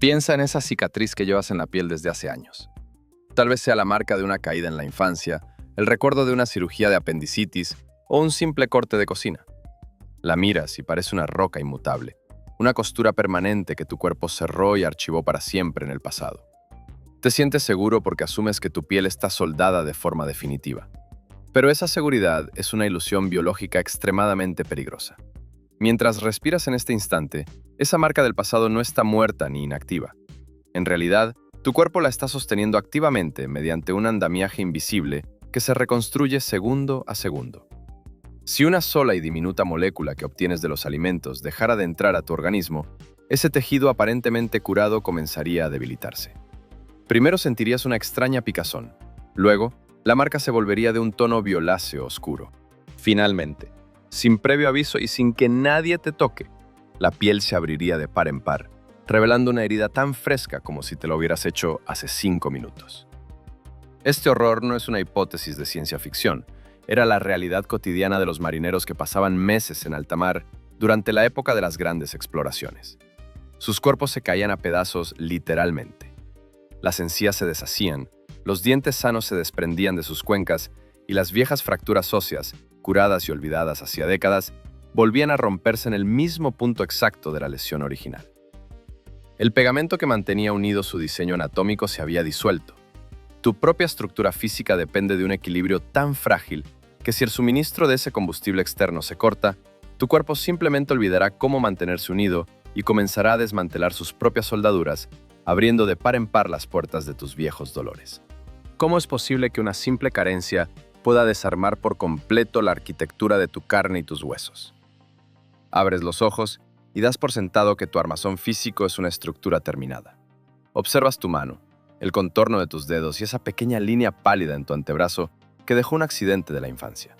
Piensa en esa cicatriz que llevas en la piel desde hace años. Tal vez sea la marca de una caída en la infancia, el recuerdo de una cirugía de apendicitis o un simple corte de cocina. La miras y parece una roca inmutable, una costura permanente que tu cuerpo cerró y archivó para siempre en el pasado. Te sientes seguro porque asumes que tu piel está soldada de forma definitiva. Pero esa seguridad es una ilusión biológica extremadamente peligrosa. Mientras respiras en este instante, esa marca del pasado no está muerta ni inactiva. En realidad, tu cuerpo la está sosteniendo activamente mediante un andamiaje invisible que se reconstruye segundo a segundo. Si una sola y diminuta molécula que obtienes de los alimentos dejara de entrar a tu organismo, ese tejido aparentemente curado comenzaría a debilitarse. Primero sentirías una extraña picazón. Luego, la marca se volvería de un tono violáceo oscuro. Finalmente, sin previo aviso y sin que nadie te toque, la piel se abriría de par en par, revelando una herida tan fresca como si te lo hubieras hecho hace 5 minutos. Este horror no es una hipótesis de ciencia ficción, era la realidad cotidiana de los marineros que pasaban meses en alta mar durante la época de las grandes exploraciones. Sus cuerpos se caían a pedazos literalmente. Las encías se deshacían, los dientes sanos se desprendían de sus cuencas y las viejas fracturas óseas, curadas y olvidadas hacía décadas, volvían a romperse en el mismo punto exacto de la lesión original. El pegamento que mantenía unido su diseño anatómico se había disuelto. Tu propia estructura física depende de un equilibrio tan frágil que si el suministro de ese combustible externo se corta, tu cuerpo simplemente olvidará cómo mantenerse unido y comenzará a desmantelar sus propias soldaduras, abriendo de par en par las puertas de tus viejos dolores. ¿Cómo es posible que una simple carencia pueda desarmar por completo la arquitectura de tu carne y tus huesos? Abres los ojos y das por sentado que tu armazón físico es una estructura terminada. Observas tu mano, el contorno de tus dedos y esa pequeña línea pálida en tu antebrazo que dejó un accidente de la infancia.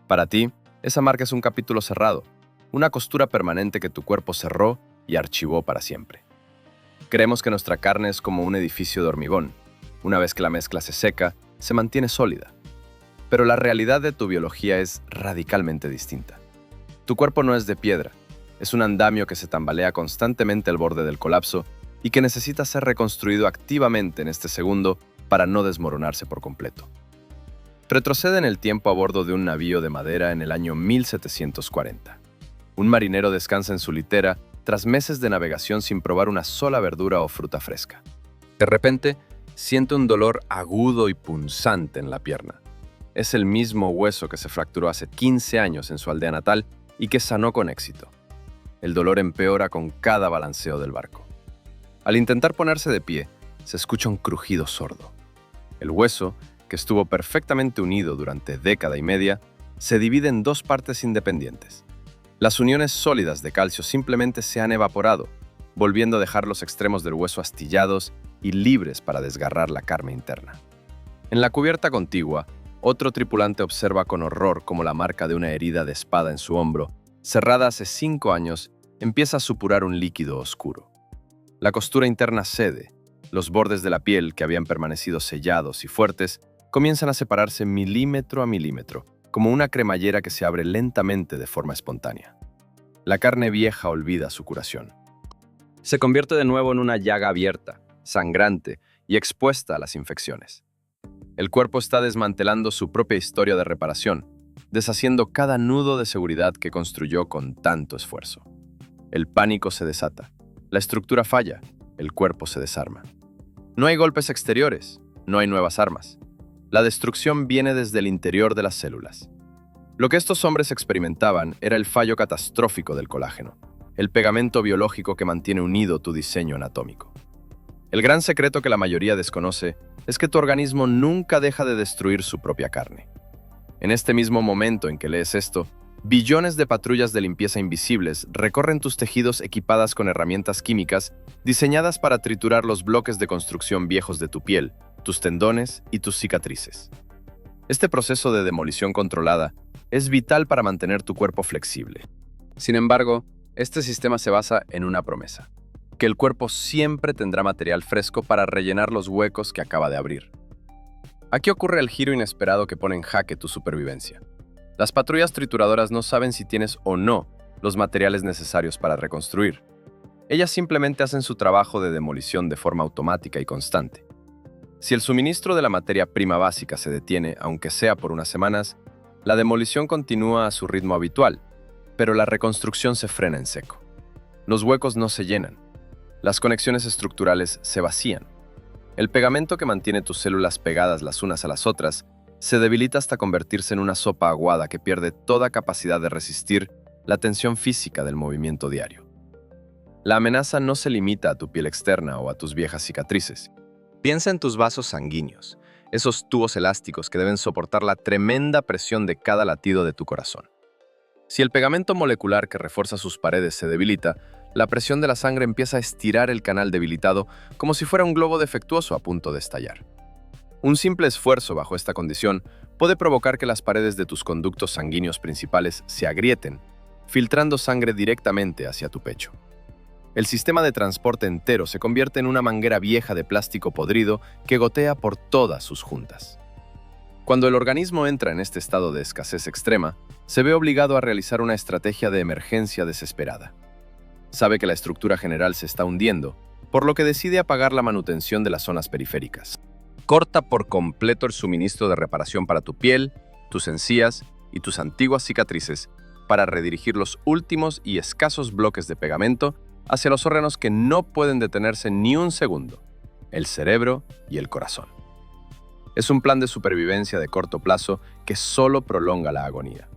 Para ti, esa marca es un capítulo cerrado, una costura permanente que tu cuerpo cerró y archivó para siempre. Creemos que nuestra carne es como un edificio de hormigón. Una vez que la mezcla se seca, se mantiene sólida. Pero la realidad de tu biología es radicalmente distinta. Tu cuerpo no es de piedra, es un andamio que se tambalea constantemente al borde del colapso y que necesita ser reconstruido activamente en este segundo para no desmoronarse por completo. Retrocede en el tiempo a bordo de un navío de madera en el año 1740. Un marinero descansa en su litera tras meses de navegación sin probar una sola verdura o fruta fresca. De repente, siente un dolor agudo y punzante en la pierna. Es el mismo hueso que se fracturó hace 15 años en su aldea natal y que sanó con éxito. El dolor empeora con cada balanceo del barco. Al intentar ponerse de pie, se escucha un crujido sordo. El hueso, que estuvo perfectamente unido durante década y media, se divide en dos partes independientes. Las uniones sólidas de calcio simplemente se han evaporado, volviendo a dejar los extremos del hueso astillados y libres para desgarrar la carne interna. En la cubierta contigua, otro tripulante observa con horror cómo la marca de una herida de espada en su hombro, cerrada hace 5 años, empieza a supurar un líquido oscuro. La costura interna cede, los bordes de la piel, que habían permanecido sellados y fuertes, comienzan a separarse milímetro a milímetro, como una cremallera que se abre lentamente de forma espontánea. La carne vieja olvida su curación. Se convierte de nuevo en una llaga abierta, sangrante y expuesta a las infecciones. El cuerpo está desmantelando su propia historia de reparación, deshaciendo cada nudo de seguridad que construyó con tanto esfuerzo. El pánico se desata, la estructura falla, el cuerpo se desarma. No hay golpes exteriores, no hay nuevas armas. La destrucción viene desde el interior de las células. Lo que estos hombres experimentaban era el fallo catastrófico del colágeno, el pegamento biológico que mantiene unido tu diseño anatómico. El gran secreto que la mayoría desconoce es que tu organismo nunca deja de destruir su propia carne. En este mismo momento en que lees esto, billones de patrullas de limpieza invisibles recorren tus tejidos equipadas con herramientas químicas diseñadas para triturar los bloques de construcción viejos de tu piel, tus tendones y tus cicatrices. Este proceso de demolición controlada es vital para mantener tu cuerpo flexible. Sin embargo, este sistema se basa en una promesa: que el cuerpo siempre tendrá material fresco para rellenar los huecos que acaba de abrir. Aquí ocurre el giro inesperado que pone en jaque tu supervivencia. Las patrullas trituradoras no saben si tienes o no los materiales necesarios para reconstruir. Ellas simplemente hacen su trabajo de demolición de forma automática y constante. Si el suministro de la materia prima básica se detiene, aunque sea por unas semanas, la demolición continúa a su ritmo habitual, pero la reconstrucción se frena en seco. Los huecos no se llenan. Las conexiones estructurales se vacían. El pegamento que mantiene tus células pegadas las unas a las otras se debilita hasta convertirse en una sopa aguada que pierde toda capacidad de resistir la tensión física del movimiento diario. La amenaza no se limita a tu piel externa o a tus viejas cicatrices. Piensa en tus vasos sanguíneos, esos tubos elásticos que deben soportar la tremenda presión de cada latido de tu corazón. Si el pegamento molecular que refuerza sus paredes se debilita, la presión de la sangre empieza a estirar el canal debilitado como si fuera un globo defectuoso a punto de estallar. Un simple esfuerzo bajo esta condición puede provocar que las paredes de tus conductos sanguíneos principales se agrieten, filtrando sangre directamente hacia tu pecho. El sistema de transporte entero se convierte en una manguera vieja de plástico podrido que gotea por todas sus juntas. Cuando el organismo entra en este estado de escasez extrema, se ve obligado a realizar una estrategia de emergencia desesperada. Sabe que la estructura general se está hundiendo, por lo que decide apagar la manutención de las zonas periféricas. Corta por completo el suministro de reparación para tu piel, tus encías y tus antiguas cicatrices para redirigir los últimos y escasos bloques de pegamento hacia los órganos que no pueden detenerse ni un segundo, el cerebro y el corazón. Es un plan de supervivencia de corto plazo que solo prolonga la agonía.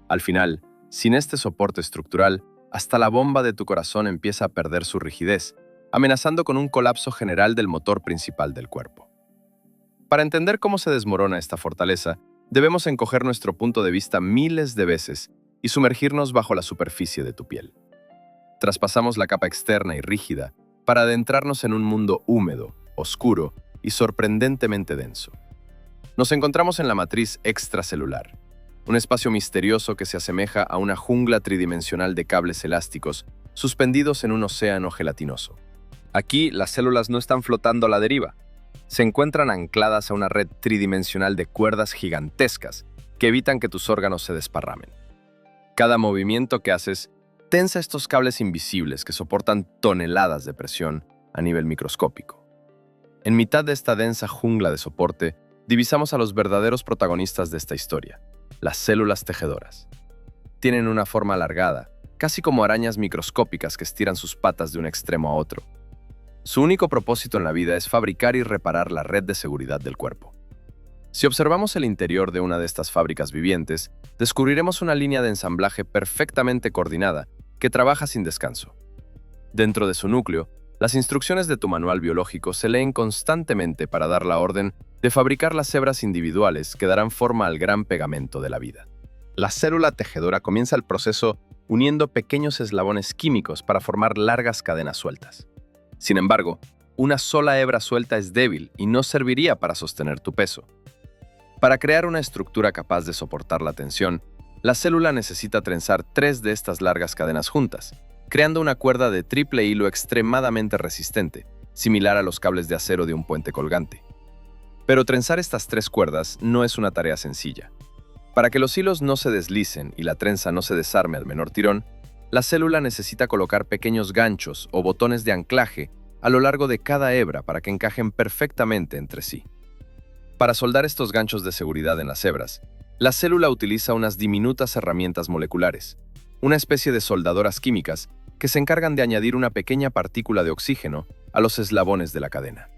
Al final, sin este soporte estructural, hasta la bomba de tu corazón empieza a perder su rigidez, amenazando con un colapso general del motor principal del cuerpo. Para entender cómo se desmorona esta fortaleza, debemos encoger nuestro punto de vista miles de veces y sumergirnos bajo la superficie de tu piel. Traspasamos la capa externa y rígida para adentrarnos en un mundo húmedo, oscuro y sorprendentemente denso. Nos encontramos en la matriz extracelular, un espacio misterioso que se asemeja a una jungla tridimensional de cables elásticos suspendidos en un océano gelatinoso. Aquí, las células no están flotando a la deriva. Se encuentran ancladas a una red tridimensional de cuerdas gigantescas que evitan que tus órganos se desparramen. Cada movimiento que haces tensa estos cables invisibles que soportan toneladas de presión a nivel microscópico. En mitad de esta densa jungla de soporte, divisamos a los verdaderos protagonistas de esta historia, las células tejedoras. Tienen una forma alargada, casi como arañas microscópicas que estiran sus patas de un extremo a otro. Su único propósito en la vida es fabricar y reparar la red de seguridad del cuerpo. Si observamos el interior de una de estas fábricas vivientes, descubriremos una línea de ensamblaje perfectamente coordinada que trabaja sin descanso. Dentro de su núcleo, las instrucciones de tu manual biológico se leen constantemente para dar la orden de fabricar las hebras individuales que darán forma al gran pegamento de la vida. La célula tejedora comienza el proceso uniendo pequeños eslabones químicos para formar largas cadenas sueltas. Sin embargo, una sola hebra suelta es débil y no serviría para sostener tu peso. Para crear una estructura capaz de soportar la tensión, la célula necesita trenzar 3 de estas largas cadenas juntas, creando una cuerda de triple hilo extremadamente resistente, similar a los cables de acero de un puente colgante. Pero trenzar estas 3 cuerdas no es una tarea sencilla. Para que los hilos no se deslicen y la trenza no se desarme al menor tirón, la célula necesita colocar pequeños ganchos o botones de anclaje a lo largo de cada hebra para que encajen perfectamente entre sí. Para soldar estos ganchos de seguridad en las hebras, la célula utiliza unas diminutas herramientas moleculares, una especie de soldadoras químicas que se encargan de añadir una pequeña partícula de oxígeno a los eslabones de la cadena.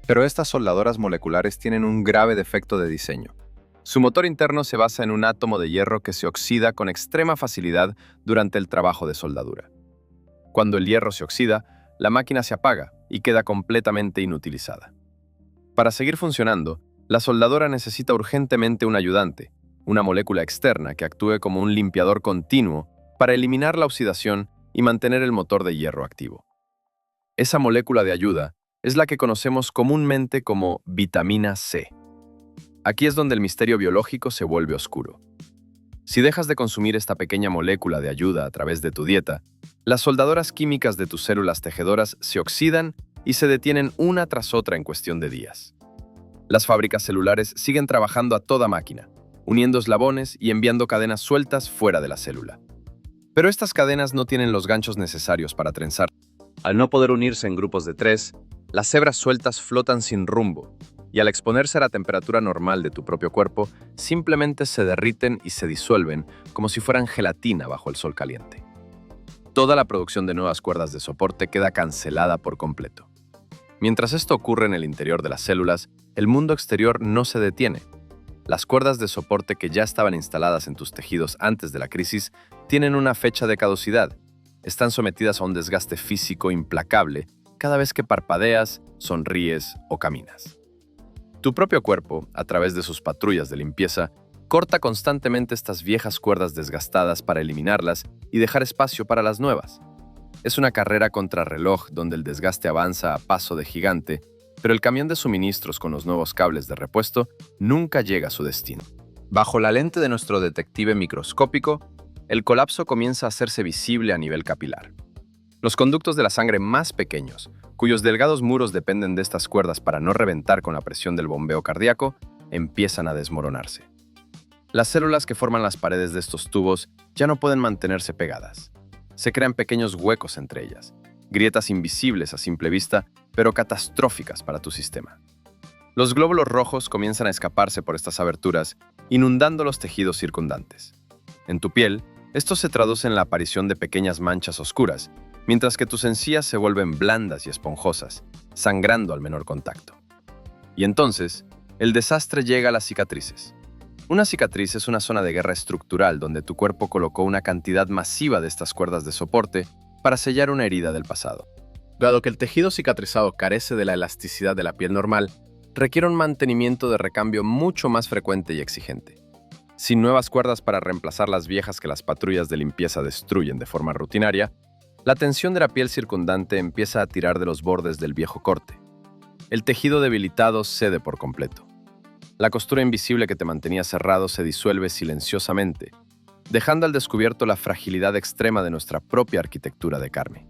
Pero estas soldadoras moleculares tienen un grave defecto de diseño. Su motor interno se basa en un átomo de hierro que se oxida con extrema facilidad durante el trabajo de soldadura. Cuando el hierro se oxida, la máquina se apaga y queda completamente inutilizada. Para seguir funcionando, la soldadora necesita urgentemente un ayudante, una molécula externa que actúe como un limpiador continuo para eliminar la oxidación y mantener el motor de hierro activo. Esa molécula de ayuda es la que conocemos comúnmente como vitamina C. Aquí es donde el misterio biológico se vuelve oscuro. Si dejas de consumir esta pequeña molécula de ayuda a través de tu dieta, las soldadoras químicas de tus células tejedoras se oxidan y se detienen una tras otra en cuestión de días. Las fábricas celulares siguen trabajando a toda máquina, uniendo eslabones y enviando cadenas sueltas fuera de la célula. Pero estas cadenas no tienen los ganchos necesarios para trenzar. Al no poder unirse en grupos de 3, las cebras sueltas flotan sin rumbo y al exponerse a la temperatura normal de tu propio cuerpo, simplemente se derriten y se disuelven como si fueran gelatina bajo el sol caliente. Toda la producción de nuevas cuerdas de soporte queda cancelada por completo. Mientras esto ocurre en el interior de las células, el mundo exterior no se detiene. Las cuerdas de soporte que ya estaban instaladas en tus tejidos antes de la crisis tienen una fecha de caducidad. Están sometidas a un desgaste físico implacable cada vez que parpadeas, sonríes o caminas. Tu propio cuerpo, a través de sus patrullas de limpieza, corta constantemente estas viejas cuerdas desgastadas para eliminarlas y dejar espacio para las nuevas. Es una carrera contrarreloj donde el desgaste avanza a paso de gigante, pero el camión de suministros con los nuevos cables de repuesto nunca llega a su destino. Bajo la lente de nuestro detective microscópico, el colapso comienza a hacerse visible a nivel capilar. Los conductos de la sangre más pequeños, cuyos delgados muros dependen de estas cuerdas para no reventar con la presión del bombeo cardíaco, empiezan a desmoronarse. Las células que forman las paredes de estos tubos ya no pueden mantenerse pegadas. Se crean pequeños huecos entre ellas, grietas invisibles a simple vista, pero catastróficas para tu sistema. Los glóbulos rojos comienzan a escaparse por estas aberturas, inundando los tejidos circundantes. En tu piel, esto se traduce en la aparición de pequeñas manchas oscuras, mientras que tus encías se vuelven blandas y esponjosas, sangrando al menor contacto. Y entonces, el desastre llega a las cicatrices. Una cicatriz es una zona de guerra estructural donde tu cuerpo colocó una cantidad masiva de estas cuerdas de soporte para sellar una herida del pasado. Dado que el tejido cicatrizado carece de la elasticidad de la piel normal, requiere un mantenimiento de recambio mucho más frecuente y exigente. Sin nuevas cuerdas para reemplazar las viejas que las patrullas de limpieza destruyen de forma rutinaria, la tensión de la piel circundante empieza a tirar de los bordes del viejo corte. El tejido debilitado cede por completo. La costura invisible que te mantenía cerrado se disuelve silenciosamente, dejando al descubierto la fragilidad extrema de nuestra propia arquitectura de carne.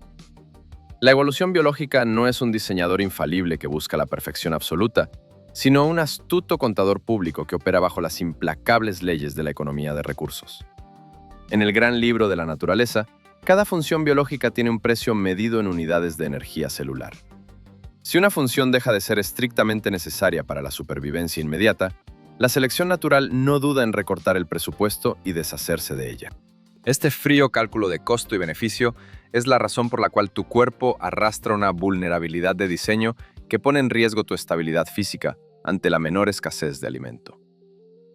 La evolución biológica no es un diseñador infalible que busca la perfección absoluta, sino un astuto contador público que opera bajo las implacables leyes de la economía de recursos. En el gran libro de la naturaleza, cada función biológica tiene un precio medido en unidades de energía celular. Si una función deja de ser estrictamente necesaria para la supervivencia inmediata, la selección natural no duda en recortar el presupuesto y deshacerse de ella. Este frío cálculo de costo y beneficio es la razón por la cual tu cuerpo arrastra una vulnerabilidad de diseño que pone en riesgo tu estabilidad física ante la menor escasez de alimento.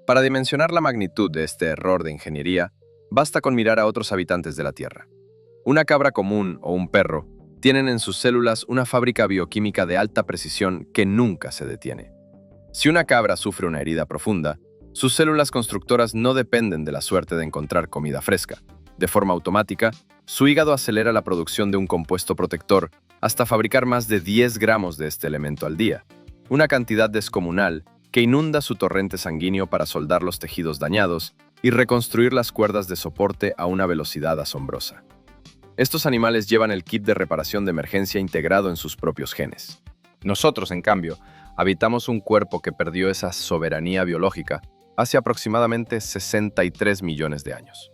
Para dimensionar la magnitud de este error de ingeniería, basta con mirar a otros habitantes de la Tierra. Una cabra común o un perro tienen en sus células una fábrica bioquímica de alta precisión que nunca se detiene. Si una cabra sufre una herida profunda, sus células constructoras no dependen de la suerte de encontrar comida fresca. De forma automática, su hígado acelera la producción de un compuesto protector hasta fabricar más de 10 gramos de este elemento al día, una cantidad descomunal que inunda su torrente sanguíneo para soldar los tejidos dañados y reconstruir las cuerdas de soporte a una velocidad asombrosa. Estos animales llevan el kit de reparación de emergencia integrado en sus propios genes. Nosotros, en cambio, habitamos un cuerpo que perdió esa soberanía biológica hace aproximadamente 63 millones de años.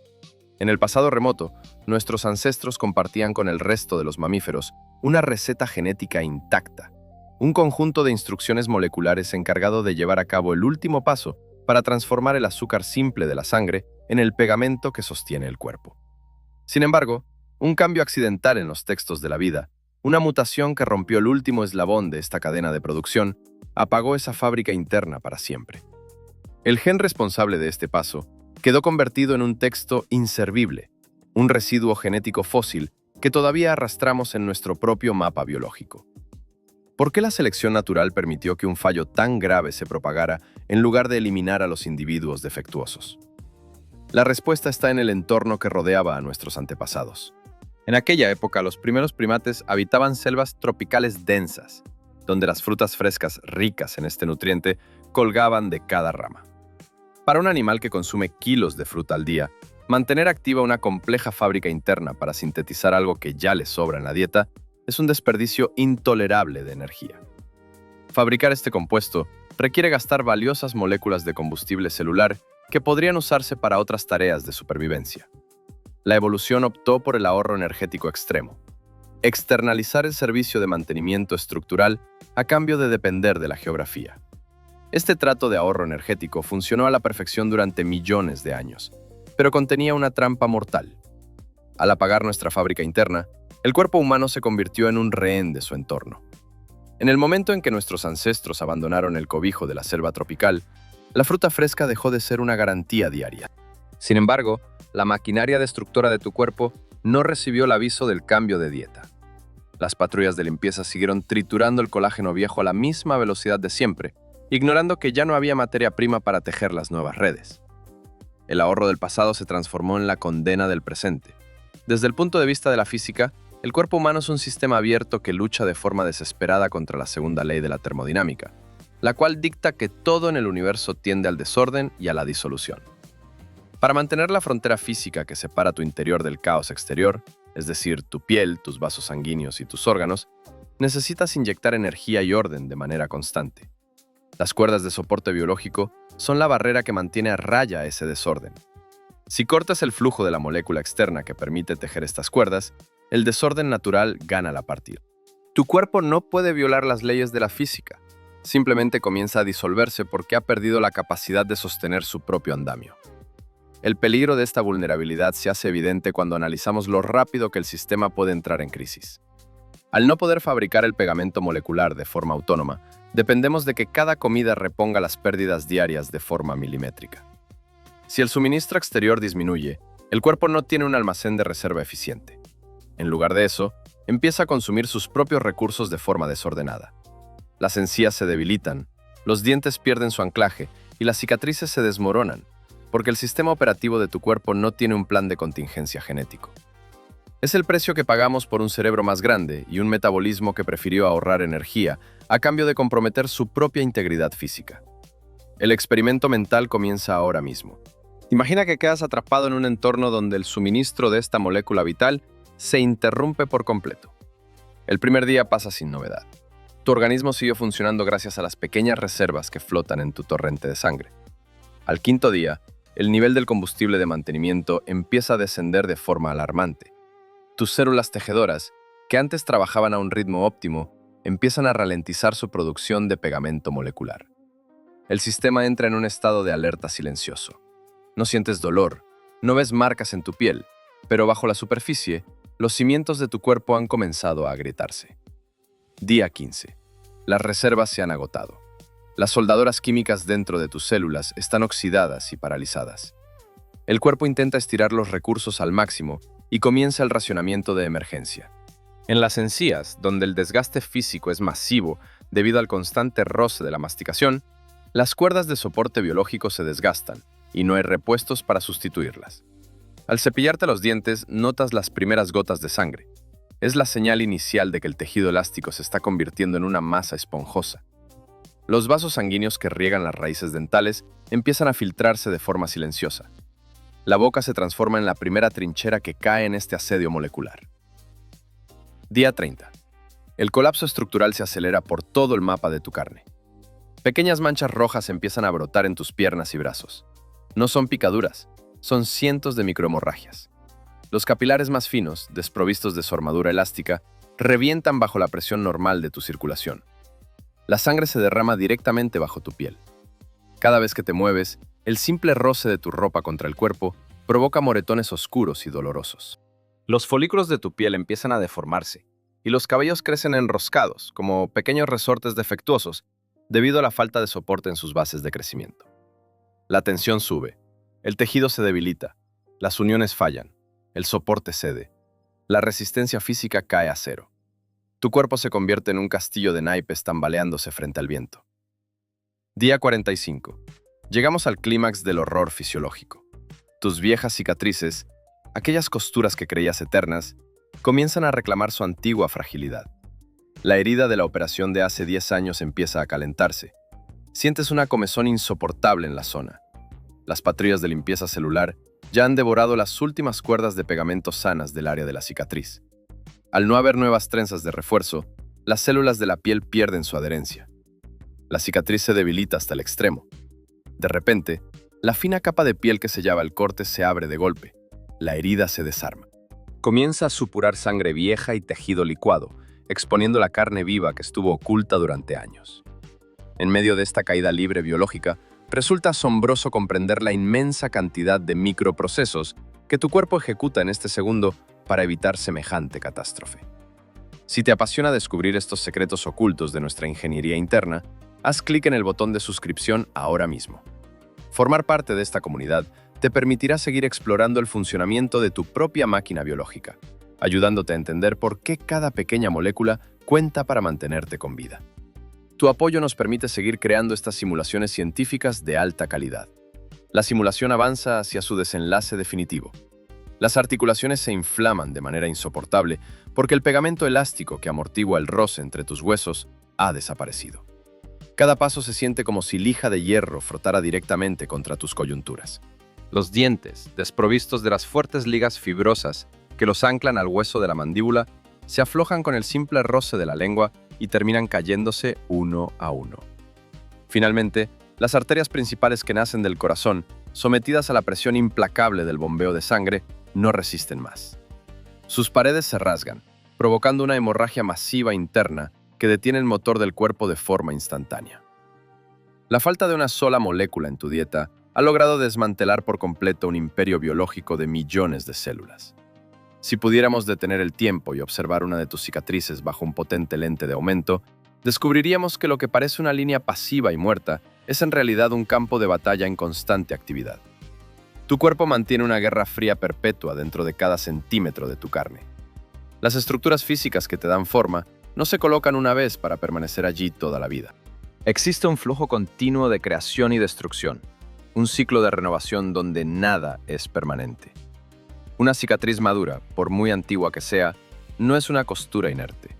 En el pasado remoto, nuestros ancestros compartían con el resto de los mamíferos una receta genética intacta, un conjunto de instrucciones moleculares encargado de llevar a cabo el último paso para transformar el azúcar simple de la sangre en el pegamento que sostiene el cuerpo. Sin embargo, un cambio accidental en los textos de la vida, una mutación que rompió el último eslabón de esta cadena de producción, apagó esa fábrica interna para siempre. El gen responsable de este paso quedó convertido en un texto inservible, un residuo genético fósil que todavía arrastramos en nuestro propio mapa biológico. ¿Por qué la selección natural permitió que un fallo tan grave se propagara en lugar de eliminar a los individuos defectuosos? La respuesta está en el entorno que rodeaba a nuestros antepasados. En aquella época, los primeros primates habitaban selvas tropicales densas, donde las frutas frescas ricas en este nutriente colgaban de cada rama. Para un animal que consume kilos de fruta al día, mantener activa una compleja fábrica interna para sintetizar algo que ya le sobra en la dieta es un desperdicio intolerable de energía. Fabricar este compuesto requiere gastar valiosas moléculas de combustible celular que podrían usarse para otras tareas de supervivencia. La evolución optó por el ahorro energético extremo. externalizar el servicio de mantenimiento estructural a cambio de depender de la geografía. Este trato de ahorro energético funcionó a la perfección durante millones de años, pero contenía una trampa mortal. Al apagar nuestra fábrica interna, el cuerpo humano se convirtió en un rehén de su entorno. En el momento en que nuestros ancestros abandonaron el cobijo de la selva tropical, la fruta fresca dejó de ser una garantía diaria. Sin embargo, la maquinaria destructora de tu cuerpo no recibió el aviso del cambio de dieta. Las patrullas de limpieza siguieron triturando el colágeno viejo a la misma velocidad de siempre, ignorando que ya no había materia prima para tejer las nuevas redes. El ahorro del pasado se transformó en la condena del presente. Desde el punto de vista de la física, el cuerpo humano es un sistema abierto que lucha de forma desesperada contra la segunda ley de la termodinámica, la cual dicta que todo en el universo tiende al desorden y a la disolución. Para mantener la frontera física que separa tu interior del caos exterior, es decir, tu piel, tus vasos sanguíneos y tus órganos, necesitas inyectar energía y orden de manera constante. Las cuerdas de soporte biológico son la barrera que mantiene a raya ese desorden. Si cortas el flujo de la molécula externa que permite tejer estas cuerdas, el desorden natural gana la partida. Tu cuerpo no puede violar las leyes de la física. Simplemente comienza a disolverse porque ha perdido la capacidad de sostener su propio andamio. El peligro de esta vulnerabilidad se hace evidente cuando analizamos lo rápido que el sistema puede entrar en crisis. Al no poder fabricar el pegamento molecular de forma autónoma, dependemos de que cada comida reponga las pérdidas diarias de forma milimétrica. Si el suministro exterior disminuye, el cuerpo no tiene un almacén de reserva eficiente. En lugar de eso, empieza a consumir sus propios recursos de forma desordenada. Las encías se debilitan, los dientes pierden su anclaje y las cicatrices se desmoronan, porque el sistema operativo de tu cuerpo no tiene un plan de contingencia genético. Es el precio que pagamos por un cerebro más grande y un metabolismo que prefirió ahorrar energía a cambio de comprometer su propia integridad física. El experimento mental comienza ahora mismo. Imagina que quedas atrapado en un entorno donde el suministro de esta molécula vital se interrumpe por completo. El primer día pasa sin novedad. Tu organismo sigue funcionando gracias a las pequeñas reservas que flotan en tu torrente de sangre. Al quinto día, el nivel del combustible de mantenimiento empieza a descender de forma alarmante. Tus células tejedoras, que antes trabajaban a un ritmo óptimo, empiezan a ralentizar su producción de pegamento molecular. El sistema entra en un estado de alerta silencioso. No sientes dolor, no ves marcas en tu piel, pero bajo la superficie, los cimientos de tu cuerpo han comenzado a agrietarse. Día 15. Las reservas se han agotado. Las soldadoras químicas dentro de tus células están oxidadas y paralizadas. El cuerpo intenta estirar los recursos al máximo y comienza el racionamiento de emergencia. En las encías, donde el desgaste físico es masivo debido al constante roce de la masticación, las cuerdas de soporte biológico se desgastan y no hay repuestos para sustituirlas. Al cepillarte los dientes, notas las primeras gotas de sangre. Es la señal inicial de que el tejido elástico se está convirtiendo en una masa esponjosa. Los vasos sanguíneos que riegan las raíces dentales empiezan a filtrarse de forma silenciosa. La boca se transforma en la primera trinchera que cae en este asedio molecular. Día 30. El colapso estructural se acelera por todo el mapa de tu carne. Pequeñas manchas rojas empiezan a brotar en tus piernas y brazos. No son picaduras, son cientos de microhemorragias. Los capilares más finos, desprovistos de su armadura elástica, revientan bajo la presión normal de tu circulación. La sangre se derrama directamente bajo tu piel. Cada vez que te mueves, el simple roce de tu ropa contra el cuerpo provoca moretones oscuros y dolorosos. Los folículos de tu piel empiezan a deformarse y los cabellos crecen enroscados, como pequeños resortes defectuosos, debido a la falta de soporte en sus bases de crecimiento. La tensión sube, el tejido se debilita, las uniones fallan, el soporte cede, la resistencia física cae a cero. Tu cuerpo se convierte en un castillo de naipes tambaleándose frente al viento. Día 45. Llegamos al clímax del horror fisiológico. Tus viejas cicatrices, aquellas costuras que creías eternas, comienzan a reclamar su antigua fragilidad. La herida de la operación de hace 10 años empieza a calentarse. Sientes una comezón insoportable en la zona. Las patrullas de limpieza celular ya han devorado las últimas cuerdas de pegamento sanas del área de la cicatriz. Al no haber nuevas trenzas de refuerzo, las células de la piel pierden su adherencia. La cicatriz se debilita hasta el extremo. De repente, la fina capa de piel que sellaba el corte se abre de golpe. La herida se desarma. Comienza a supurar sangre vieja y tejido licuado, exponiendo la carne viva que estuvo oculta durante años. En medio de esta caída libre biológica, resulta asombroso comprender la inmensa cantidad de microprocesos que tu cuerpo ejecuta en este segundo para evitar semejante catástrofe. Si te apasiona descubrir estos secretos ocultos de nuestra ingeniería interna, haz clic en el botón de suscripción ahora mismo. Formar parte de esta comunidad te permitirá seguir explorando el funcionamiento de tu propia máquina biológica, ayudándote a entender por qué cada pequeña molécula cuenta para mantenerte con vida. Tu apoyo nos permite seguir creando estas simulaciones científicas de alta calidad. La simulación avanza hacia su desenlace definitivo. Las articulaciones se inflaman de manera insoportable porque el pegamento elástico que amortigua el roce entre tus huesos ha desaparecido. Cada paso se siente como si lija de hierro frotara directamente contra tus coyunturas. Los dientes, desprovistos de las fuertes ligas fibrosas que los anclan al hueso de la mandíbula, se aflojan con el simple roce de la lengua y terminan cayéndose uno a uno. Finalmente, las arterias principales que nacen del corazón, sometidas a la presión implacable del bombeo de sangre, no resisten más. Sus paredes se rasgan, provocando una hemorragia masiva interna que detiene el motor del cuerpo de forma instantánea. La falta de una sola molécula en tu dieta ha logrado desmantelar por completo un imperio biológico de millones de células. Si pudiéramos detener el tiempo y observar una de tus cicatrices bajo un potente lente de aumento, descubriríamos que lo que parece una línea pasiva y muerta es en realidad un campo de batalla en constante actividad. Tu cuerpo mantiene una guerra fría perpetua dentro de cada centímetro de tu carne. Las estructuras físicas que te dan forma no se colocan una vez para permanecer allí toda la vida. Existe un flujo continuo de creación y destrucción, un ciclo de renovación donde nada es permanente. Una cicatriz madura, por muy antigua que sea, no es una costura inerte.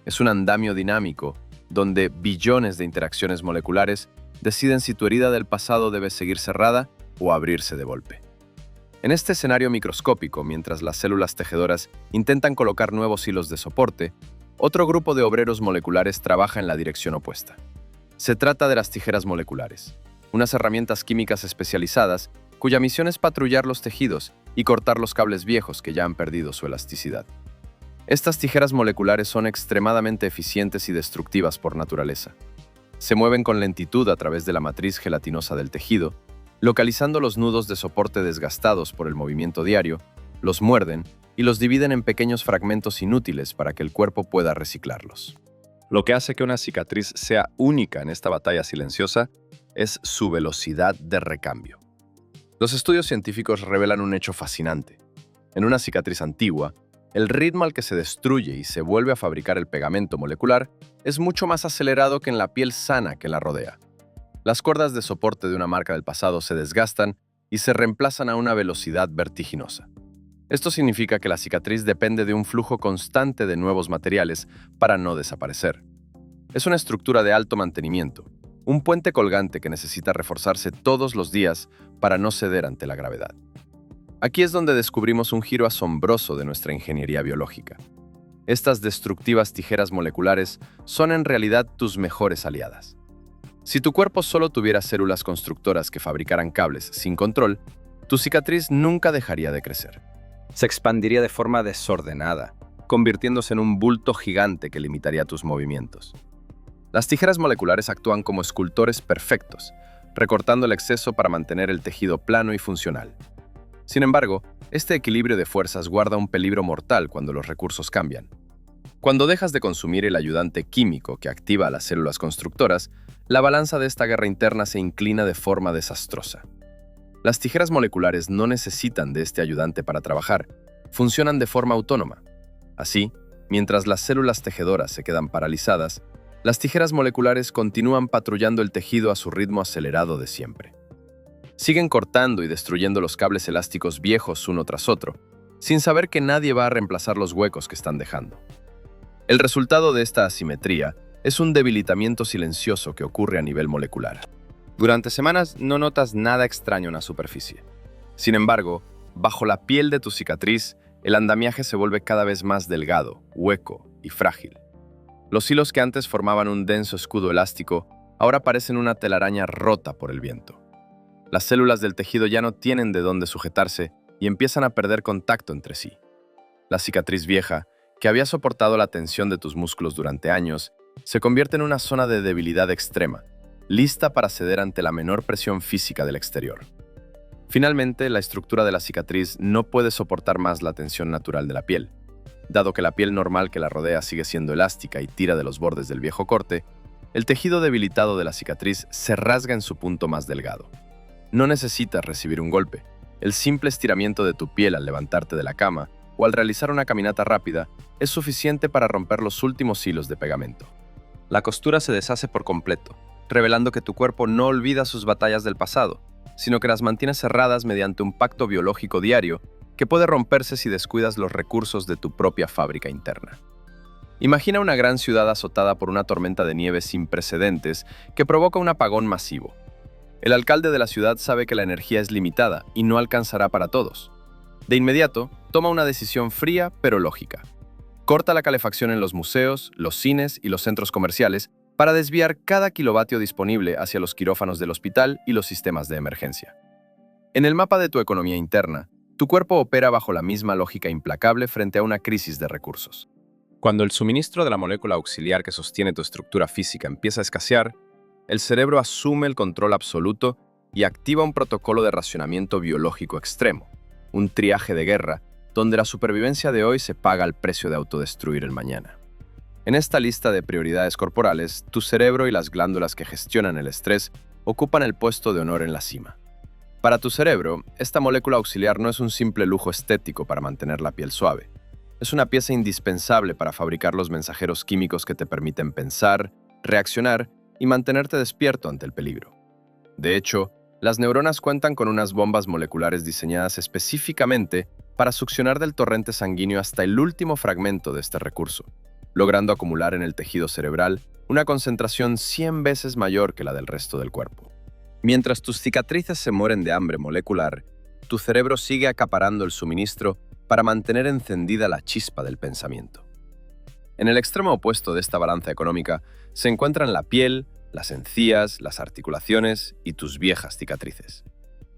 Es un andamio dinámico donde billones de interacciones moleculares deciden si tu herida del pasado debe seguir cerrada o abrirse de golpe. En este escenario microscópico, mientras las células tejedoras intentan colocar nuevos hilos de soporte, otro grupo de obreros moleculares trabaja en la dirección opuesta. Se trata de las tijeras moleculares, unas herramientas químicas especializadas cuya misión es patrullar los tejidos y cortar los cables viejos que ya han perdido su elasticidad. Estas tijeras moleculares son extremadamente eficientes y destructivas por naturaleza. Se mueven con lentitud a través de la matriz gelatinosa del tejido, localizando los nudos de soporte desgastados por el movimiento diario, los muerden y los dividen en pequeños fragmentos inútiles para que el cuerpo pueda reciclarlos. Lo que hace que una cicatriz sea única en esta batalla silenciosa es su velocidad de recambio. Los estudios científicos revelan un hecho fascinante. En una cicatriz antigua, el ritmo al que se destruye y se vuelve a fabricar el pegamento molecular es mucho más acelerado que en la piel sana que la rodea. Las cuerdas de soporte de una marca del pasado se desgastan y se reemplazan a una velocidad vertiginosa. Esto significa que la cicatriz depende de un flujo constante de nuevos materiales para no desaparecer. Es una estructura de alto mantenimiento, un puente colgante que necesita reforzarse todos los días para no ceder ante la gravedad. Aquí es donde descubrimos un giro asombroso de nuestra ingeniería biológica. Estas destructivas tijeras moleculares son en realidad tus mejores aliadas. Si tu cuerpo solo tuviera células constructoras que fabricaran cables sin control, tu cicatriz nunca dejaría de crecer. Se expandiría de forma desordenada, convirtiéndose en un bulto gigante que limitaría tus movimientos. Las tijeras moleculares actúan como escultores perfectos, recortando el exceso para mantener el tejido plano y funcional. Sin embargo, este equilibrio de fuerzas guarda un peligro mortal cuando los recursos cambian. Cuando dejas de consumir el ayudante químico que activa a las células constructoras, la balanza de esta guerra interna se inclina de forma desastrosa. Las tijeras moleculares no necesitan de este ayudante para trabajar, funcionan de forma autónoma. Así, mientras las células tejedoras se quedan paralizadas, las tijeras moleculares continúan patrullando el tejido a su ritmo acelerado de siempre. Siguen cortando y destruyendo los cables elásticos viejos uno tras otro, sin saber que nadie va a reemplazar los huecos que están dejando. El resultado de esta asimetría es un debilitamiento silencioso que ocurre a nivel molecular. Durante semanas no notas nada extraño en la superficie. Sin embargo, bajo la piel de tu cicatriz, el andamiaje se vuelve cada vez más delgado, hueco y frágil. Los hilos que antes formaban un denso escudo elástico ahora parecen una telaraña rota por el viento. Las células del tejido ya no tienen de dónde sujetarse y empiezan a perder contacto entre sí. La cicatriz vieja, que había soportado la tensión de tus músculos durante años, se convierte en una zona de debilidad extrema, lista para ceder ante la menor presión física del exterior. Finalmente, la estructura de la cicatriz no puede soportar más la tensión natural de la piel. Dado que la piel normal que la rodea sigue siendo elástica y tira de los bordes del viejo corte, el tejido debilitado de la cicatriz se rasga en su punto más delgado. No necesitas recibir un golpe. El simple estiramiento de tu piel al levantarte de la cama o al realizar una caminata rápida es suficiente para romper los últimos hilos de pegamento. La costura se deshace por completo, revelando que tu cuerpo no olvida sus batallas del pasado, sino que las mantiene cerradas mediante un pacto biológico diario que puede romperse si descuidas los recursos de tu propia fábrica interna. Imagina una gran ciudad azotada por una tormenta de nieve sin precedentes que provoca un apagón masivo. El alcalde de la ciudad sabe que la energía es limitada y no alcanzará para todos. De inmediato, toma una decisión fría pero lógica. Corta la calefacción en los museos, los cines y los centros comerciales para desviar cada kilovatio disponible hacia los quirófanos del hospital y los sistemas de emergencia. En el mapa de tu economía interna, tu cuerpo opera bajo la misma lógica implacable frente a una crisis de recursos. Cuando el suministro de la molécula auxiliar que sostiene tu estructura física empieza a escasear, el cerebro asume el control absoluto y activa un protocolo de racionamiento biológico extremo, un triaje de guerra, donde la supervivencia de hoy se paga al precio de autodestruir el mañana. En esta lista de prioridades corporales, tu cerebro y las glándulas que gestionan el estrés ocupan el puesto de honor en la cima. Para tu cerebro, esta molécula auxiliar no es un simple lujo estético para mantener la piel suave. Es una pieza indispensable para fabricar los mensajeros químicos que te permiten pensar, reaccionar y mantenerte despierto ante el peligro. De hecho, las neuronas cuentan con unas bombas moleculares diseñadas específicamente para succionar del torrente sanguíneo hasta el último fragmento de este recurso, logrando acumular en el tejido cerebral una concentración 100 veces mayor que la del resto del cuerpo. Mientras tus cicatrices se mueren de hambre molecular, tu cerebro sigue acaparando el suministro para mantener encendida la chispa del pensamiento. En el extremo opuesto de esta balanza económica se encuentran la piel, las encías, las articulaciones y tus viejas cicatrices.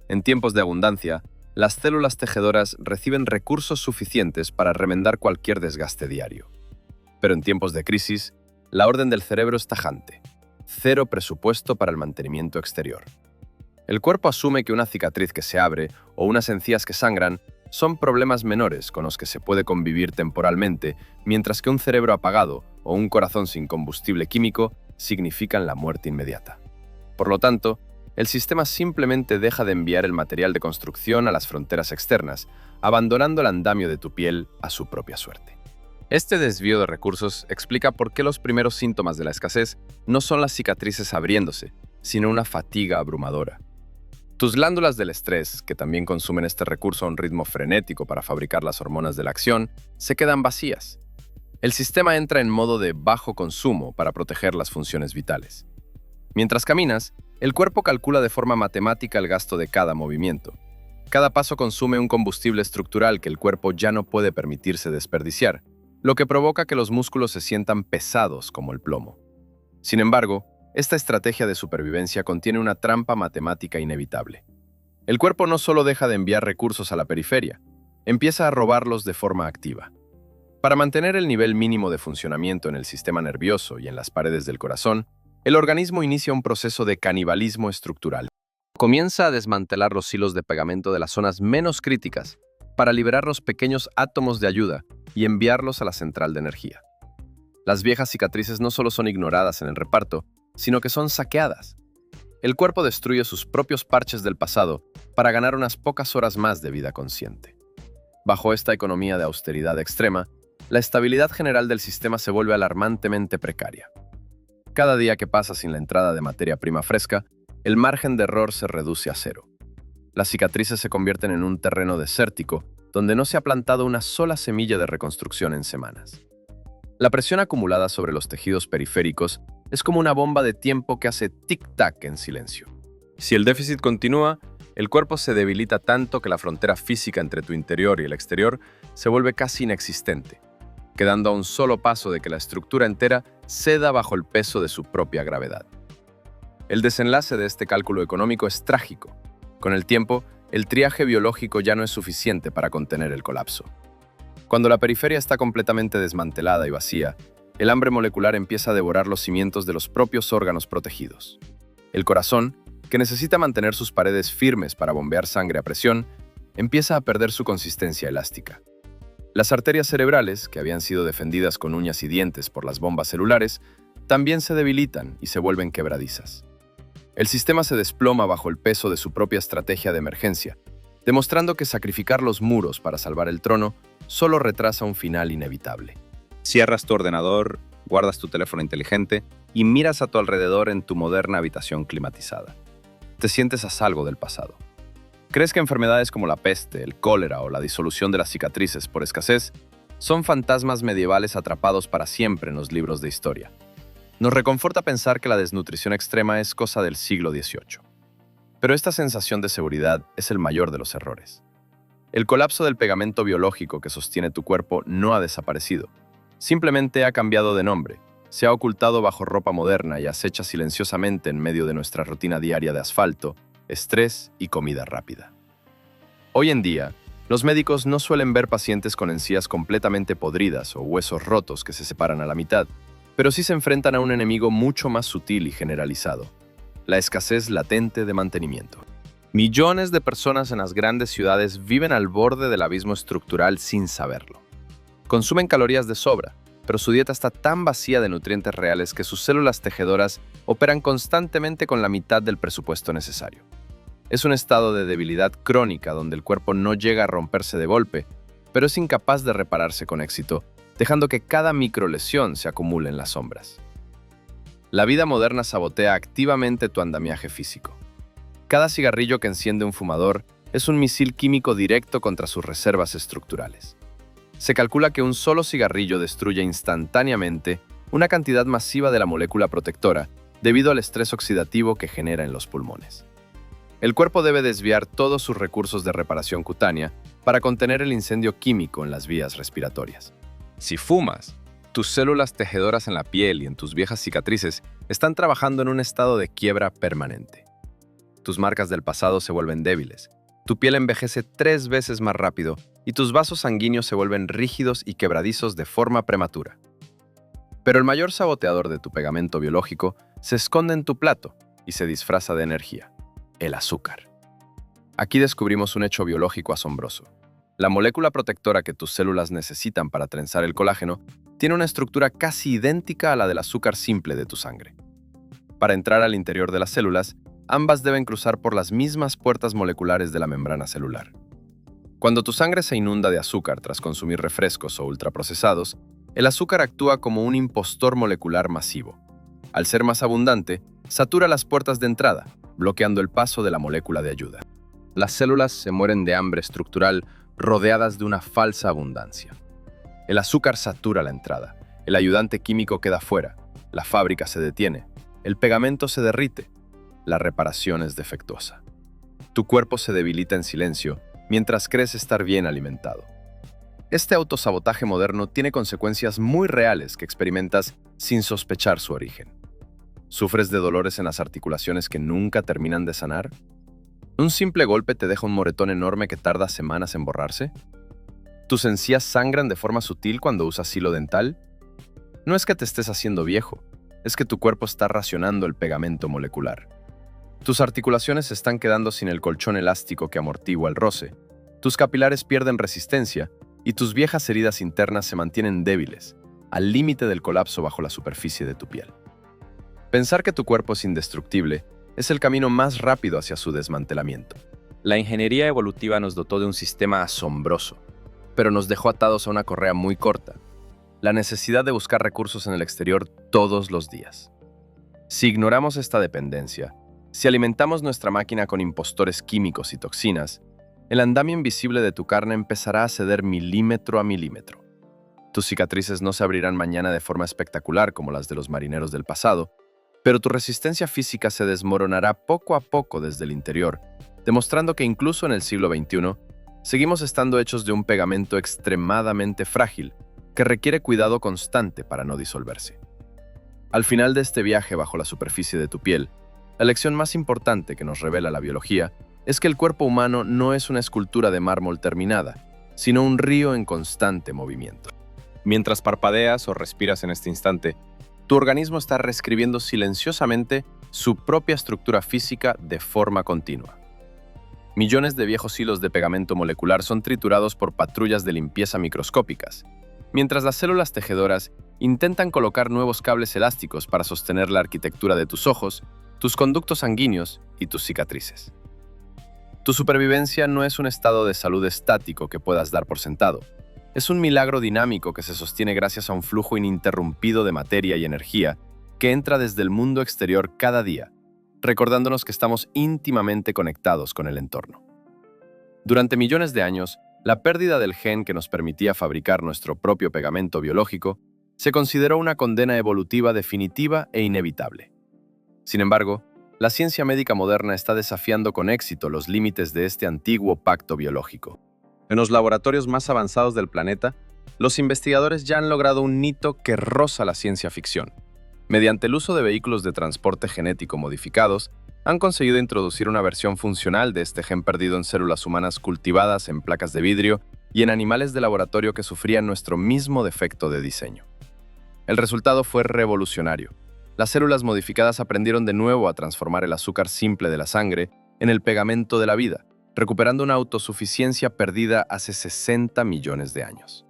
En tiempos de abundancia, las células tejedoras reciben recursos suficientes para remendar cualquier desgaste diario. Pero en tiempos de crisis, la orden del cerebro es tajante: cero presupuesto para el mantenimiento exterior. El cuerpo asume que una cicatriz que se abre o unas encías que sangran son problemas menores con los que se puede convivir temporalmente, mientras que un cerebro apagado o un corazón sin combustible químico significan la muerte inmediata. Por lo tanto, el sistema simplemente deja de enviar el material de construcción a las fronteras externas, abandonando el andamio de tu piel a su propia suerte. Este desvío de recursos explica por qué los primeros síntomas de la escasez no son las cicatrices abriéndose, sino una fatiga abrumadora. Tus glándulas del estrés, que también consumen este recurso a un ritmo frenético para fabricar las hormonas de la acción, se quedan vacías. El sistema entra en modo de bajo consumo para proteger las funciones vitales. Mientras caminas, el cuerpo calcula de forma matemática el gasto de cada movimiento. Cada paso consume un combustible estructural que el cuerpo ya no puede permitirse desperdiciar, lo que provoca que los músculos se sientan pesados como el plomo. Sin embargo, esta estrategia de supervivencia contiene una trampa matemática inevitable. El cuerpo no solo deja de enviar recursos a la periferia, empieza a robarlos de forma activa. Para mantener el nivel mínimo de funcionamiento en el sistema nervioso y en las paredes del corazón, el organismo inicia un proceso de canibalismo estructural. Comienza a desmantelar los hilos de pegamento de las zonas menos críticas para liberar los pequeños átomos de ayuda y enviarlos a la central de energía. Las viejas cicatrices no solo son ignoradas en el reparto, sino que son saqueadas. El cuerpo destruye sus propios parches del pasado para ganar unas pocas horas más de vida consciente. Bajo esta economía de austeridad extrema, la estabilidad general del sistema se vuelve alarmantemente precaria. Cada día que pasa sin la entrada de materia prima fresca, el margen de error se reduce a cero. Las cicatrices se convierten en un terreno desértico donde no se ha plantado una sola semilla de reconstrucción en semanas. La presión acumulada sobre los tejidos periféricos es como una bomba de tiempo que hace tic-tac en silencio. Si el déficit continúa, el cuerpo se debilita tanto que la frontera física entre tu interior y el exterior se vuelve casi inexistente, quedando a un solo paso de que la estructura entera ceda bajo el peso de su propia gravedad. El desenlace de este cálculo económico es trágico. Con el tiempo, el triaje biológico ya no es suficiente para contener el colapso. Cuando la periferia está completamente desmantelada y vacía, el hambre molecular empieza a devorar los cimientos de los propios órganos protegidos. El corazón, que necesita mantener sus paredes firmes para bombear sangre a presión, empieza a perder su consistencia elástica. Las arterias cerebrales, que habían sido defendidas con uñas y dientes por las bombas celulares, también se debilitan y se vuelven quebradizas. El sistema se desploma bajo el peso de su propia estrategia de emergencia, demostrando que sacrificar los muros para salvar el trono solo retrasa un final inevitable. Cierras tu ordenador, guardas tu teléfono inteligente y miras a tu alrededor en tu moderna habitación climatizada. Te sientes a salvo del pasado. ¿Crees que enfermedades como la peste, el cólera o la disolución de las cicatrices por escasez son fantasmas medievales atrapados para siempre en los libros de historia? Nos reconforta pensar que la desnutrición extrema es cosa del siglo XVIII. Pero esta sensación de seguridad es el mayor de los errores. El colapso del pegamento biológico que sostiene tu cuerpo no ha desaparecido. Simplemente ha cambiado de nombre, se ha ocultado bajo ropa moderna y acecha silenciosamente en medio de nuestra rutina diaria de asfalto, estrés y comida rápida. Hoy en día, los médicos no suelen ver pacientes con encías completamente podridas o huesos rotos que se separan a la mitad, pero sí se enfrentan a un enemigo mucho más sutil y generalizado: la escasez latente de mantenimiento. Millones de personas en las grandes ciudades viven al borde del abismo estructural sin saberlo. Consumen calorías de sobra, pero su dieta está tan vacía de nutrientes reales que sus células tejedoras operan constantemente con la mitad del presupuesto necesario. Es un estado de debilidad crónica donde el cuerpo no llega a romperse de golpe, pero es incapaz de repararse con éxito, dejando que cada microlesión se acumule en las sombras. La vida moderna sabotea activamente tu andamiaje físico. Cada cigarrillo que enciende un fumador es un misil químico directo contra sus reservas estructurales. Se calcula que un solo cigarrillo destruye instantáneamente una cantidad masiva de la molécula protectora debido al estrés oxidativo que genera en los pulmones. El cuerpo debe desviar todos sus recursos de reparación cutánea para contener el incendio químico en las vías respiratorias. Si fumas, tus células tejedoras en la piel y en tus viejas cicatrices están trabajando en un estado de quiebra permanente. Tus marcas del pasado se vuelven débiles, tu piel envejece 3 veces más rápido y tus vasos sanguíneos se vuelven rígidos y quebradizos de forma prematura. Pero el mayor saboteador de tu pegamento biológico se esconde en tu plato y se disfraza de energía: el azúcar. Aquí descubrimos un hecho biológico asombroso. La molécula protectora que tus células necesitan para trenzar el colágeno tiene una estructura casi idéntica a la del azúcar simple de tu sangre. Para entrar al interior de las células, ambas deben cruzar por las mismas puertas moleculares de la membrana celular. Cuando tu sangre se inunda de azúcar tras consumir refrescos o ultraprocesados, el azúcar actúa como un impostor molecular masivo. Al ser más abundante, satura las puertas de entrada, bloqueando el paso de la molécula de ayuda. Las células se mueren de hambre estructural rodeadas de una falsa abundancia. El azúcar satura la entrada, el ayudante químico queda fuera, la fábrica se detiene, el pegamento se derrite, la reparación es defectuosa. Tu cuerpo se debilita en silencio mientras crees estar bien alimentado. Este autosabotaje moderno tiene consecuencias muy reales que experimentas sin sospechar su origen. ¿Sufres de dolores en las articulaciones que nunca terminan de sanar? ¿Un simple golpe te deja un moretón enorme que tarda semanas en borrarse? ¿Tus encías sangran de forma sutil cuando usas hilo dental? No es que te estés haciendo viejo, es que tu cuerpo está racionando el pegamento molecular. Tus articulaciones se están quedando sin el colchón elástico que amortigua el roce, tus capilares pierden resistencia y tus viejas heridas internas se mantienen débiles, al límite del colapso bajo la superficie de tu piel. Pensar que tu cuerpo es indestructible es el camino más rápido hacia su desmantelamiento. La ingeniería evolutiva nos dotó de un sistema asombroso, pero nos dejó atados a una correa muy corta: la necesidad de buscar recursos en el exterior todos los días. Si ignoramos esta dependencia, si alimentamos nuestra máquina con impostores químicos y toxinas, el andamio invisible de tu carne empezará a ceder milímetro a milímetro. Tus cicatrices no se abrirán mañana de forma espectacular como las de los marineros del pasado, pero tu resistencia física se desmoronará poco a poco desde el interior, demostrando que incluso en el siglo XXI, seguimos estando hechos de un pegamento extremadamente frágil que requiere cuidado constante para no disolverse. Al final de este viaje bajo la superficie de tu piel, la lección más importante que nos revela la biología es que el cuerpo humano no es una escultura de mármol terminada, sino un río en constante movimiento. Mientras parpadeas o respiras en este instante, tu organismo está reescribiendo silenciosamente su propia estructura física de forma continua. Millones de viejos hilos de pegamento molecular son triturados por patrullas de limpieza microscópicas, mientras las células tejedoras intentan colocar nuevos cables elásticos para sostener la arquitectura de tus ojos, tus conductos sanguíneos y tus cicatrices. Tu supervivencia no es un estado de salud estático que puedas dar por sentado. Es un milagro dinámico que se sostiene gracias a un flujo ininterrumpido de materia y energía que entra desde el mundo exterior cada día, recordándonos que estamos íntimamente conectados con el entorno. Durante millones de años, la pérdida del gen que nos permitía fabricar nuestro propio pegamento biológico se consideró una condena evolutiva definitiva e inevitable. Sin embargo, la ciencia médica moderna está desafiando con éxito los límites de este antiguo pacto biológico. En los laboratorios más avanzados del planeta, los investigadores ya han logrado un hito que roza la ciencia ficción. Mediante el uso de vehículos de transporte genético modificados, han conseguido introducir una versión funcional de este gen perdido en células humanas cultivadas en placas de vidrio y en animales de laboratorio que sufrían nuestro mismo defecto de diseño. El resultado fue revolucionario. Las células modificadas aprendieron de nuevo a transformar el azúcar simple de la sangre en el pegamento de la vida, recuperando una autosuficiencia perdida hace 60 millones de años.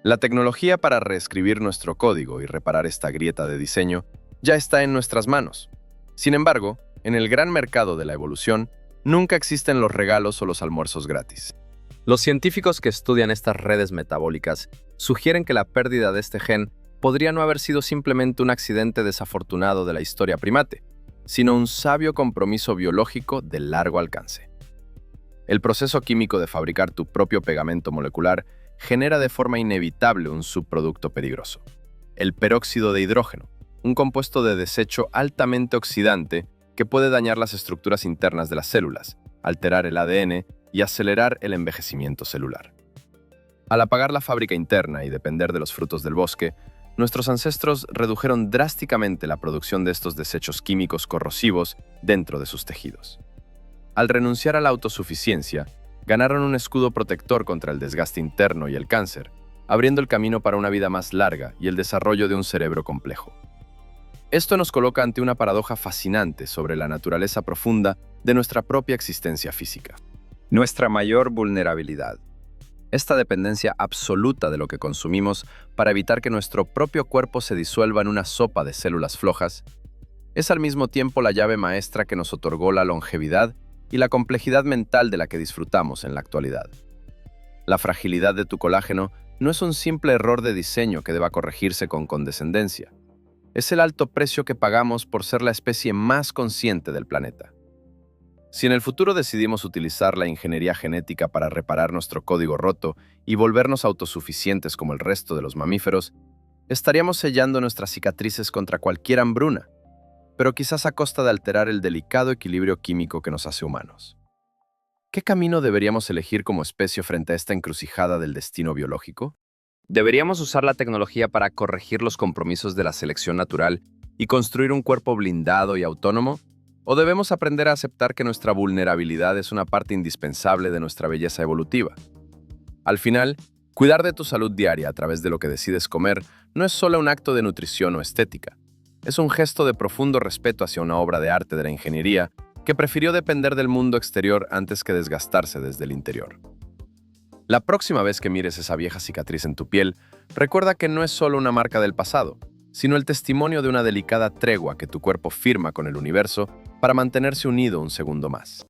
La tecnología para reescribir nuestro código y reparar esta grieta de diseño ya está en nuestras manos. Sin embargo, en el gran mercado de la evolución, nunca existen los regalos o los almuerzos gratis. Los científicos que estudian estas redes metabólicas sugieren que la pérdida de este gen podría no haber sido simplemente un accidente desafortunado de la historia primate, sino un sabio compromiso biológico de largo alcance. El proceso químico de fabricar tu propio pegamento molecular genera de forma inevitable un subproducto peligroso, el peróxido de hidrógeno, un compuesto de desecho altamente oxidante que puede dañar las estructuras internas de las células, alterar el ADN y acelerar el envejecimiento celular. Al apagar la fábrica interna y depender de los frutos del bosque, nuestros ancestros redujeron drásticamente la producción de estos desechos químicos corrosivos dentro de sus tejidos. Al renunciar a la autosuficiencia, ganaron un escudo protector contra el desgaste interno y el cáncer, abriendo el camino para una vida más larga y el desarrollo de un cerebro complejo. Esto nos coloca ante una paradoja fascinante sobre la naturaleza profunda de nuestra propia existencia física. Nuestra mayor vulnerabilidad. Esta dependencia absoluta de lo que consumimos para evitar que nuestro propio cuerpo se disuelva en una sopa de células flojas, es al mismo tiempo la llave maestra que nos otorgó la longevidad y la complejidad mental de la que disfrutamos en la actualidad. La fragilidad de tu colágeno no es un simple error de diseño que deba corregirse con condescendencia. Es el alto precio que pagamos por ser la especie más consciente del planeta. Si en el futuro decidimos utilizar la ingeniería genética para reparar nuestro código roto y volvernos autosuficientes como el resto de los mamíferos, estaríamos sellando nuestras cicatrices contra cualquier hambruna, pero quizás a costa de alterar el delicado equilibrio químico que nos hace humanos. ¿Qué camino deberíamos elegir como especie frente a esta encrucijada del destino biológico? ¿Deberíamos usar la tecnología para corregir los compromisos de la selección natural y construir un cuerpo blindado y autónomo? ¿O debemos aprender a aceptar que nuestra vulnerabilidad es una parte indispensable de nuestra belleza evolutiva? Al final, cuidar de tu salud diaria a través de lo que decides comer no es solo un acto de nutrición o estética. Es un gesto de profundo respeto hacia una obra de arte de la ingeniería que prefirió depender del mundo exterior antes que desgastarse desde el interior. La próxima vez que mires esa vieja cicatriz en tu piel, recuerda que no es solo una marca del pasado, sino el testimonio de una delicada tregua que tu cuerpo firma con el universo para mantenerse unido un segundo más.